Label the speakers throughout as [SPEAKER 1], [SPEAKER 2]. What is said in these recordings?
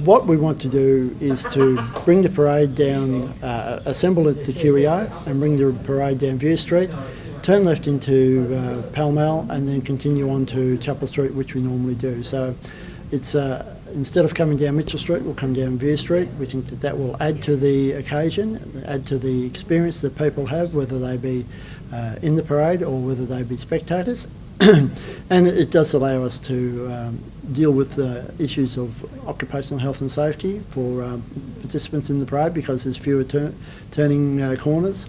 [SPEAKER 1] what we want to do is to bring the parade down, assemble at the QEO and bring the parade down View Street, turn left into Pall Mall and then continue on to Chapel Street, which we normally do. So it's instead of coming down Mitchell Street, we'll come down View Street. We think that that will add to the occasion, add to the experience that people have, whether they be in the parade or whether they be spectators. And it does allow us to deal with the issues of occupational health and safety for participants in the parade, because there's fewer turning corners,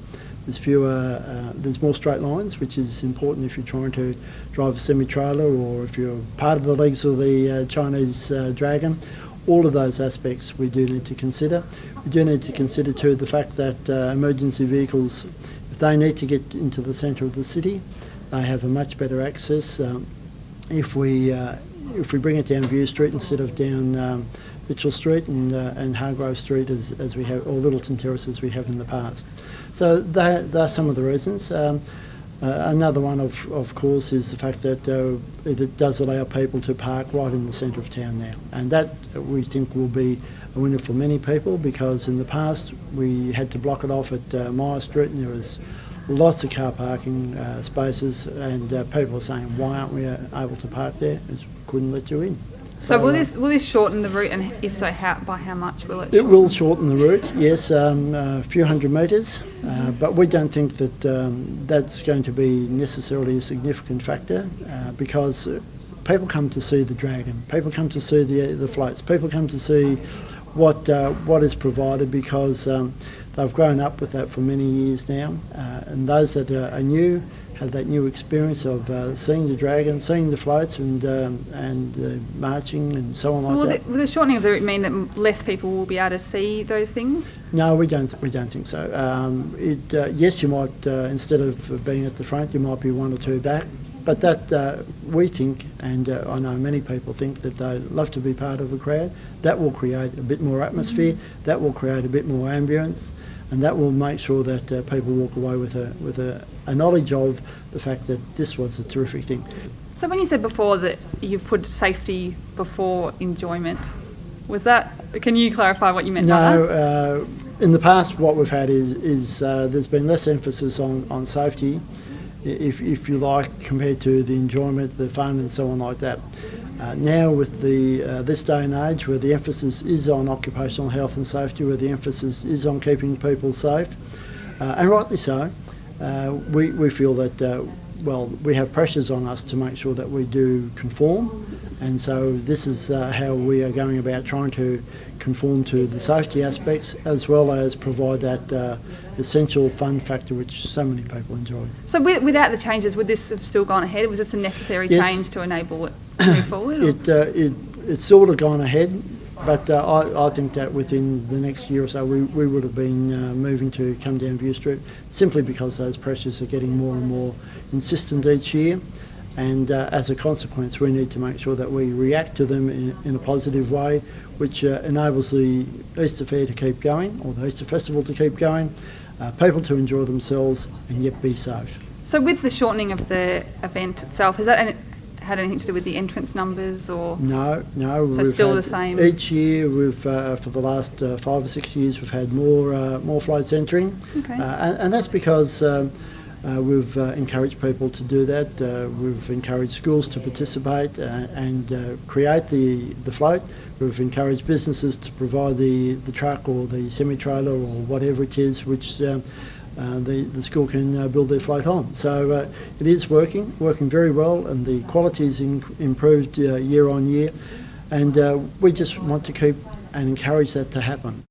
[SPEAKER 1] there's more straight lines, which is important if you're trying to drive a semi-trailer or if you're part of the legs of the Chinese dragon. All of those aspects we do need to consider. We do need to consider too the fact that emergency vehicles, if they need to get into the centre of the city, they have a much better access if we bring it down View Street instead of down Mitchell Street and Hargrove Street as we have, or Littleton Terrace as we have in the past. So they're some of the reasons. Another one, of course, is the fact that it does allow people to park right in the centre of town now, and that we think will be a winner for many people, because in the past we had to block it off at Myer Street and there was lots of car parking spaces, and people were saying, why aren't we able to park there? We couldn't let you in.
[SPEAKER 2] So will this shorten the route, and if so, by how much will it shorten?
[SPEAKER 1] It will shorten the route, yes, a few hundred metres, but we don't think that that's going to be necessarily a significant factor, because people come to see the dragon, people come to see the floats, people come to see what is provided, because they've grown up with that for many years now, and those that are new have that new experience of seeing the dragon, seeing the floats, and marching and so on. So like that.
[SPEAKER 2] Will the shortening of the route mean that less people will be able to see those things?
[SPEAKER 1] No, we don't think so. Yes, you might instead of being at the front, you might be one or two back. But that we think, and I know many people think, that they love to be part of a crowd. That will create a bit more atmosphere. That will create a bit more ambience, and that will make sure that people walk away with a knowledge of the fact that this was a terrific thing.
[SPEAKER 2] So when you said before that you've put safety before enjoyment, was that? Can you clarify what you meant by that?
[SPEAKER 1] No, in the past what we've had is there's been less emphasis on safety, if you like, compared to the enjoyment, the fun and so on like that. Now with this day and age, where the emphasis is on occupational health and safety, where the emphasis is on keeping people safe, and rightly so, we feel that we have pressures on us to make sure that we do conform, and so this is how we are going about trying to conform to the safety aspects, as well as provide that essential fun factor which so many people enjoy.
[SPEAKER 2] So without the changes, would this have still gone ahead? Was this a necessary change to enable it to move forward?
[SPEAKER 1] It's sort of gone ahead, but I think that within the next year or so we would have been moving to come down View Street, simply because those pressures are getting more and more insistent each year, and as a consequence we need to make sure that we react to them in a positive way, which enables the Easter Fair to keep going, or the Easter Festival to keep going, people to enjoy themselves and yet be safe.
[SPEAKER 2] So with the shortening of the event itself, has that had anything to do with the entrance numbers, or?
[SPEAKER 1] No.
[SPEAKER 2] So still the same?
[SPEAKER 1] Each year, we've for the last 5 or 6 years, we've had more floats entering,
[SPEAKER 2] okay.
[SPEAKER 1] And that's because we've encouraged people to do that. We've encouraged schools to participate and create the float. We've encouraged businesses to provide the truck or the semi-trailer or whatever it is which the school can build their float on. So it is working very well, and the quality is improved year on year, and we just want to keep and encourage that to happen.